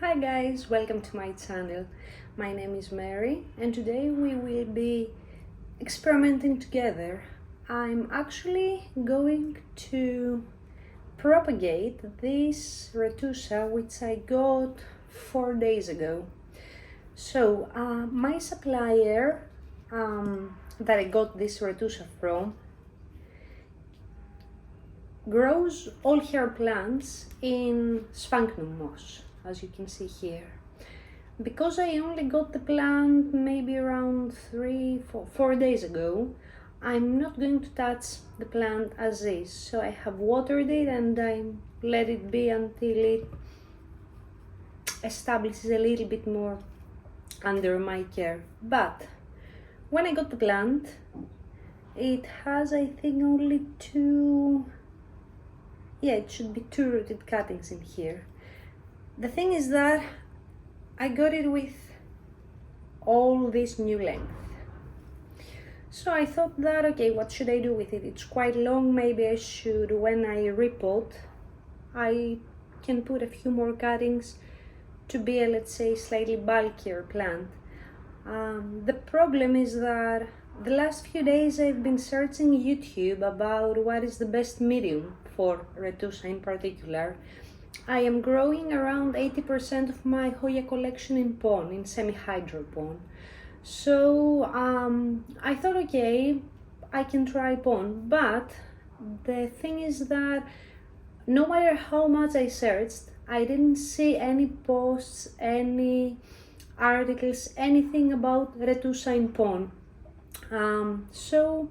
Hi guys, welcome to my channel. My name is Mary and today we will be experimenting together. I'm actually going to propagate this retusa which I got 4 days ago. So my supplier that I got this retusa from grows all her plants in sphagnum moss, as you can see here. Because I only got the plant maybe around 4 days ago, I'm not going to touch the plant as is. So I have watered it and I let it be until it establishes a little bit more under my care. But when I got the plant, it has, I think, only it should be 2 rooted cuttings in here. The thing is that I got it with all this new length. So I thought that, okay, what should I do with it? It's quite long, maybe I should, when I repot, I can put a few more cuttings to be a, let's say, slightly bulkier plant. The problem is that the last few days I've been searching YouTube about what is the best medium for retusa in particular. I am growing around 80% of my hoya collection in pond, in semi-hydro pond. So I thought, okay, I can try pond, but the thing is that no matter how much I searched, I didn't see any posts, any articles, anything about retusa in pond. So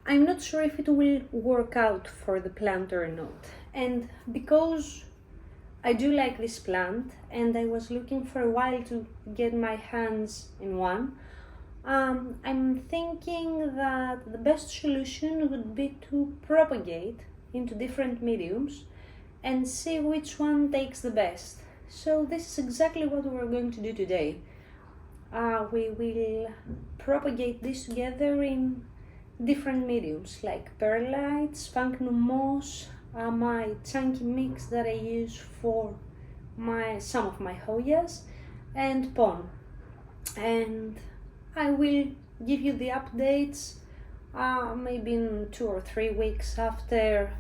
I'm not sure if it will work out for the plant or not. And because I do like this plant and I was looking for a while to get my hands in one, I'm thinking that the best solution would be to propagate into different mediums and see which one takes the best. So this is exactly what we're going to do today. We will propagate this together in different mediums like perlite, sphagnum moss, my chunky mix that I use for some of my hoyas, and pond. And I will give you the updates maybe in 2 or 3 weeks after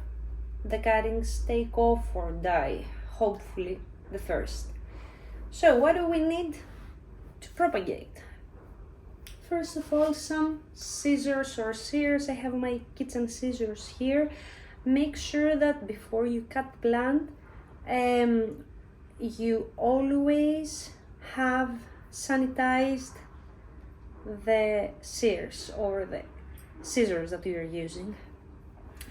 the cuttings take off or die, hopefully the first. So what do we need to propagate? First of all, some scissors or shears. I have my kitchen scissors here. Make sure that before you cut the plant, you always have sanitized the shears or the scissors that you're using.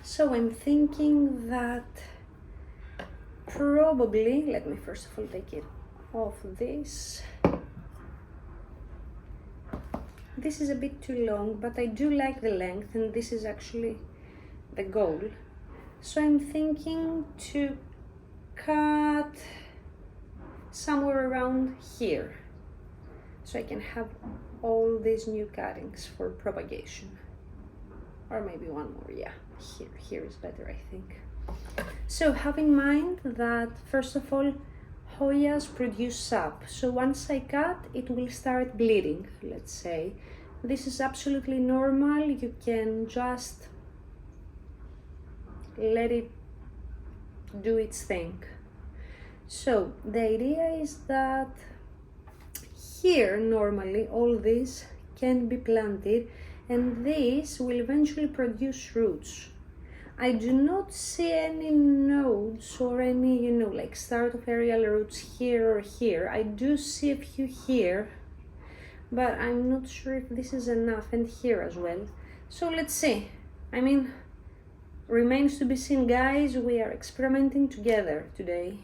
So I'm thinking that probably, let me first of all take it off this. This is a bit too long, but I do like the length and this is actually the goal. So I'm thinking to cut somewhere around here, so I can have all these new cuttings for propagation. Or maybe one more, yeah, here is better, I think. So have in mind that first of all, hoyas produce sap. So once I cut, it will start bleeding, let's say. This is absolutely normal. You can just let it do its thing. So the idea is that here normally all this can be planted and this will eventually produce roots. I do not see any nodes or any, like start of aerial roots here or here. I do see a few here, but I'm not sure if this is enough, and here as well. So let's see. Remains to be seen, guys. We are experimenting together today.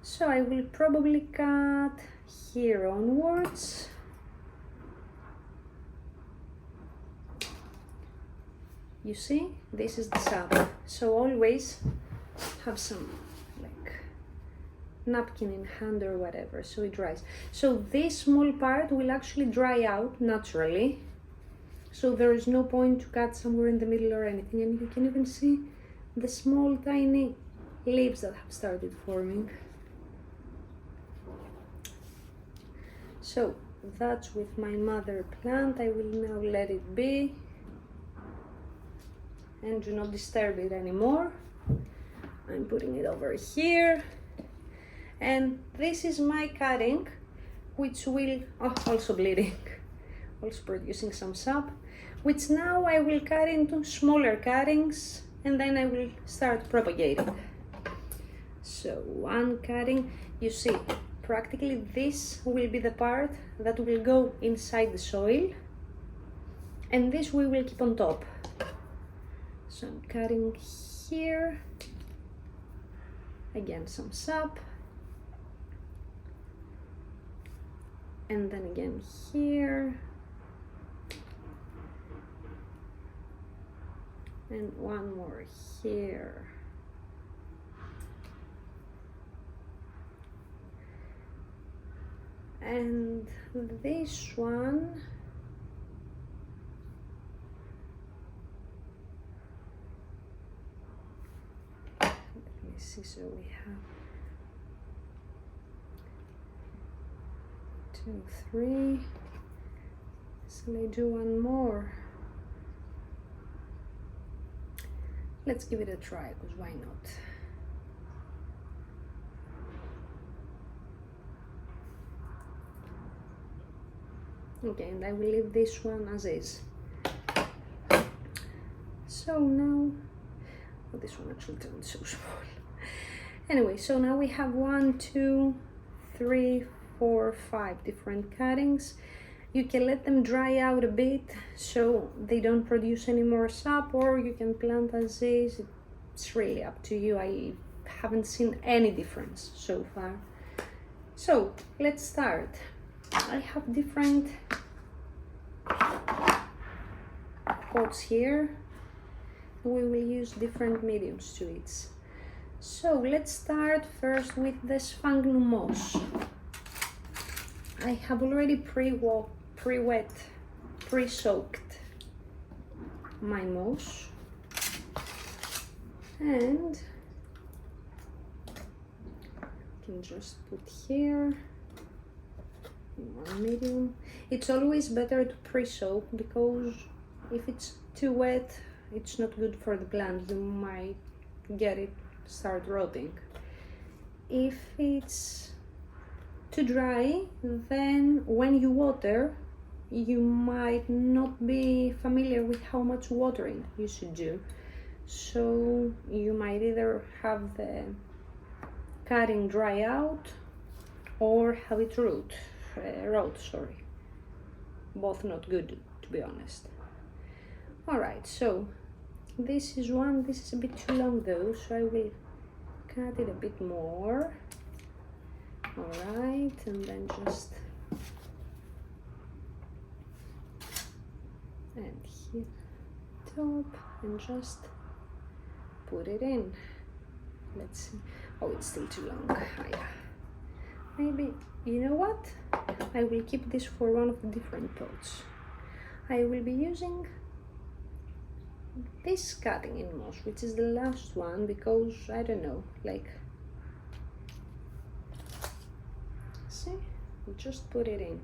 So I will probably cut here onwards. You see, this is the sap. So always have some like napkin in hand or whatever, so it dries. So this small part will actually dry out naturally. So there is no point to cut somewhere in the middle or anything. And you can even see the small tiny leaves that have started forming. So that's with my mother plant. I will now let it be and do not disturb it anymore. I'm putting it over here, and this is my cutting, which will also bleeding, also producing some sap, which now I will cut into smaller cuttings, and then I will start propagating. So one cutting, you see, practically this will be the part that will go inside the soil, and this we will keep on top. So I'm cutting here, again some sap, and then again here, and one more here. And this one, let me see, so we have 2, 3, so I do one more. Let's give it a try, because why not? Okay, and I will leave this one as is. So now, oh, this one actually turned so small. Anyway, so now we have 1, 2, 3, 4, 5 different cuttings. You can let them dry out a bit so they don't produce any more sap, or you can plant as is. It's really up to you. I haven't seen any difference so far. So let's start. I have different pots here. We will use different mediums to it. So let's start first with the sphagnum moss. I have already pre-wet, pre-soaked my moss, and I can just put here one medium. It's always better to pre-soak, because if it's too wet, it's not good for the plant. You might get it start rotting. If it's too dry, then when you water, you might not be familiar with how much watering you should do. So you might either have the cutting dry out or have it rot, sorry. Both not good, to be honest. Alright, so this is one. This is a bit too long though, so I will cut it a bit more. Alright, and then just and here top, and just put it in. Let's see. Oh, it's still too long. Yeah. Maybe, you know what? I will keep this for one of the different pots. I will be using this cutting in moss, which is the last one, because I don't know, like, see, just put it in.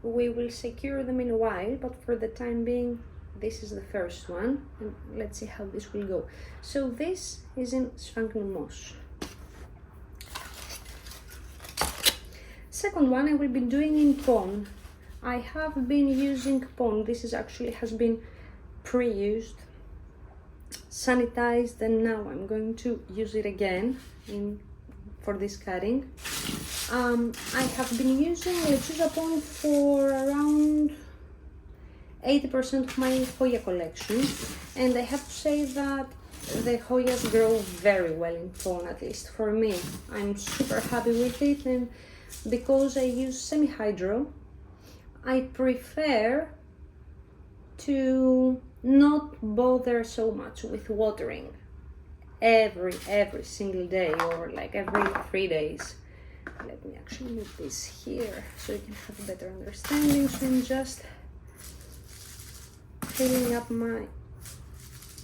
We will secure them in a while, but for the time being, this is the first one, and let's see how this will go. So this is in sphagnum moss. Second one I will be doing in pone. I have been using pone. This is actually has been pre-used, sanitized, and now I'm going to use it again for this cutting. I have been using retusa pone for around 80% of my hoya collection, and I have to say that the hoyas grow very well in pone, at least for me. I'm super happy with it, and because I use semi-hydro, I prefer to not bother so much with watering every single day, or like every 3 days. Let me actually move this here so you can have a better understanding. So I'm just filling up my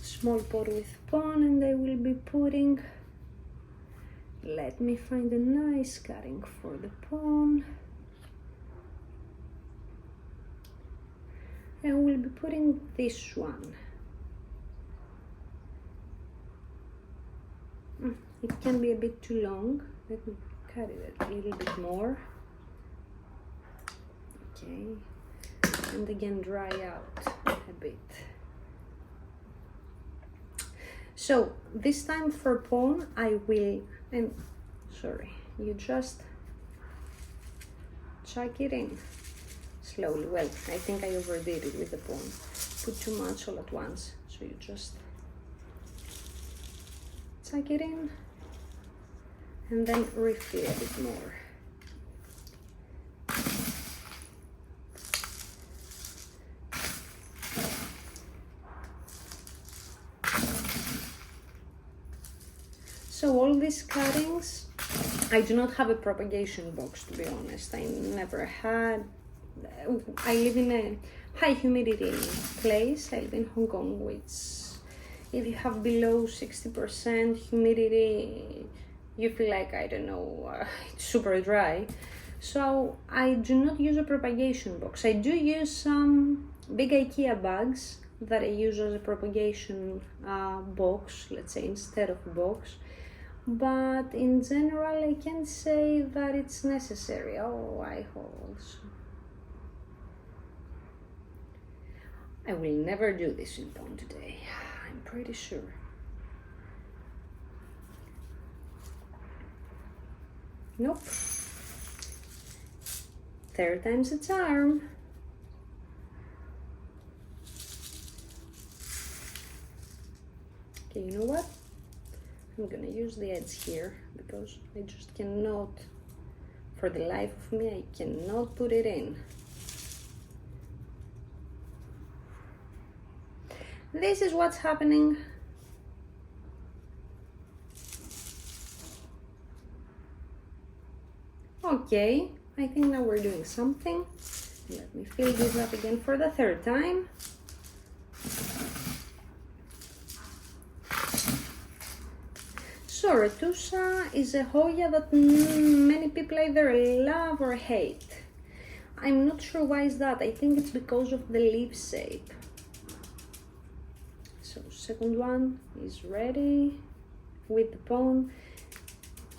small pot with pone, and I will be putting, let me find a nice cutting for the pone. and we'll be putting this one. It can be a bit too long. Let me cut it a little bit more. Okay, and again dry out a bit. So this time for pawn I will, and sorry, you just chuck it in slowly. Well, I think I overdid it with the pawn. Put too much all at once, so you just chuck it in and then refill a bit more. So all these cuttings, I do not have a propagation box, to be honest. I never had. I live in a high humidity place. I live in Hong Kong, which if you have below 60% humidity, you feel like, I don't know, it's super dry. So I do not use a propagation box. I do use some big IKEA bags that I use as a propagation box, let's say, instead of a box. But in general, I can't say that it's necessary. Oh, I hold. I will never do this in pawn today, I'm pretty sure. Nope. Third time's a charm. Okay, you know what? I'm gonna use the edge here because I just cannot, for the life of me, I cannot put it in. This is what's happening. Okay, I think now we're doing something. Let me fill this up again for the third time. So retusa is a hoya that many people either love or hate. I'm not sure why is that. I think it's because of the leaf shape. So second one is ready with the pawn.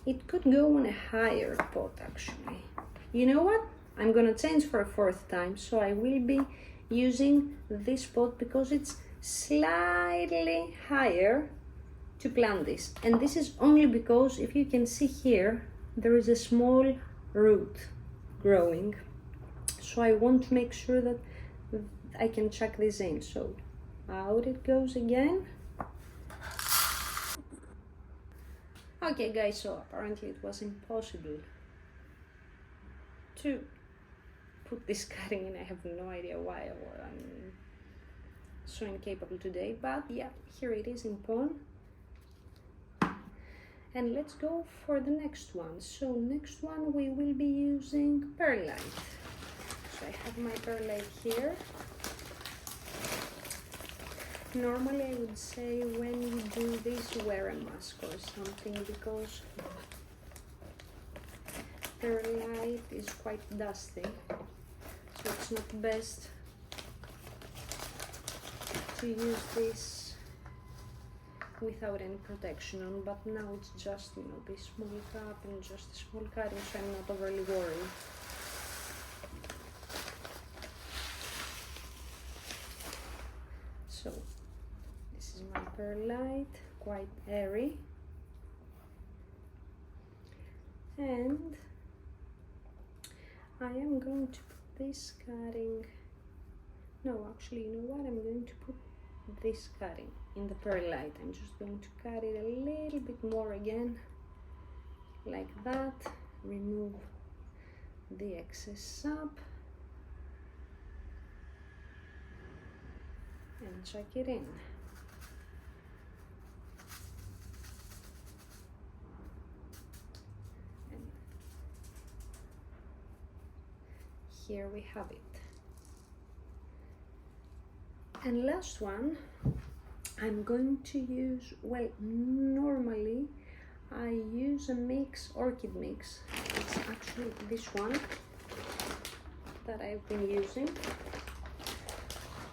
It could go on a higher pot actually. You know what? I'm gonna change for a fourth time, so I will be using this pot because it's slightly higher to plant this. And this is only because, if you can see here, there is a small root growing. So I want to make sure that I can chuck this in. So out it goes again. Okay guys, so apparently it was impossible to put this cutting in. I have no idea why I'm so incapable today, but yeah, here it is in pawn. And let's go for the next one. So next one we will be using perlite. So I have my perlite here. Normally I would say when you do this, wear a mask or something because perlite is quite dusty, so it's not best to use this without any protection on. But now it's just, you know, this small cup and just a small cutting, so I'm not overly worried. So this is my perlite, quite airy, and I am going to put this cutting, no, actually, you know what, I'm going to put this cutting in the perlite. I'm just going to cut it a little bit more again, like that, remove the excess sap, and chuck it in. And here we have it. And last one, I'm going to use, well, normally I use a mix, orchid mix. It's actually this one that I've been using.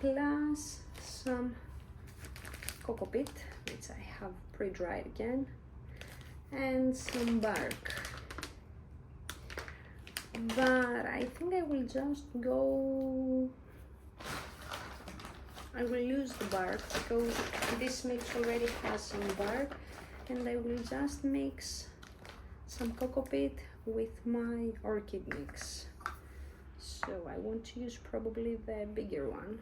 plus some coco peat, which I have pre-dried again, and some bark. But I think I will just go, I will use the bark because this mix already has some bark, and I will just mix some coco peat with my orchid mix. So I want to use probably the bigger one.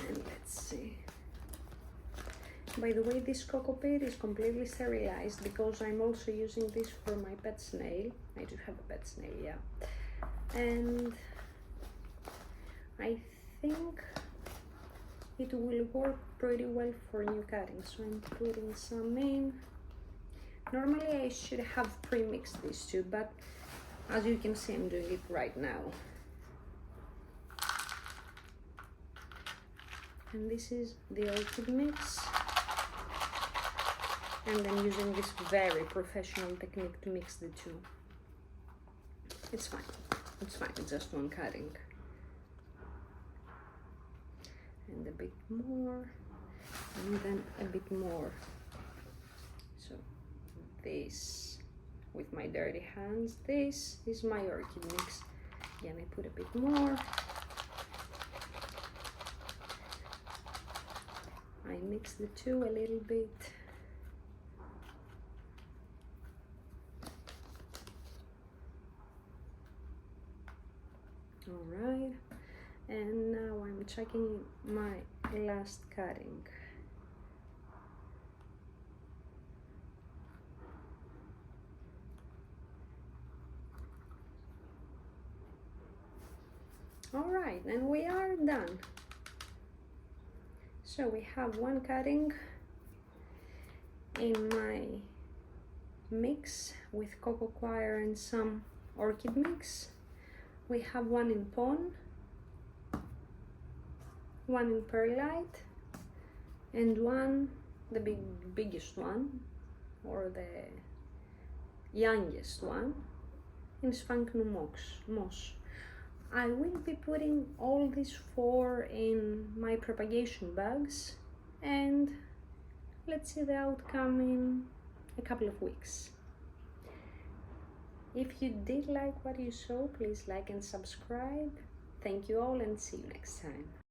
And let's see. By the way, this coco peat is completely sterilized because I'm also using this for my pet snail. I do have a pet snail, yeah. And I think it will work pretty well for new cuttings. So I'm putting some in. Normally I should have pre-mixed these two, but as you can see, I'm doing it right now. And this is the orchid mix. And I'm using this very professional technique to mix the two. It's fine, it's just one cutting. And a bit more, and then a bit more. So this, with my dirty hands, this is my orchid mix. Again, I put a bit more. I mix the two a little bit. Alright, and now I'm checking my last cutting. Alright, and we are done. So we have one cutting in my mix with coco coir and some orchid mix. We have one in pon, one in perlite, and one, the biggest one, or the youngest one, in sphagnum moss. I will be putting all these four in my propagation bags, and let's see the outcome in a couple of weeks. If you did like what you saw, please like and subscribe. Thank you all, and see you next time.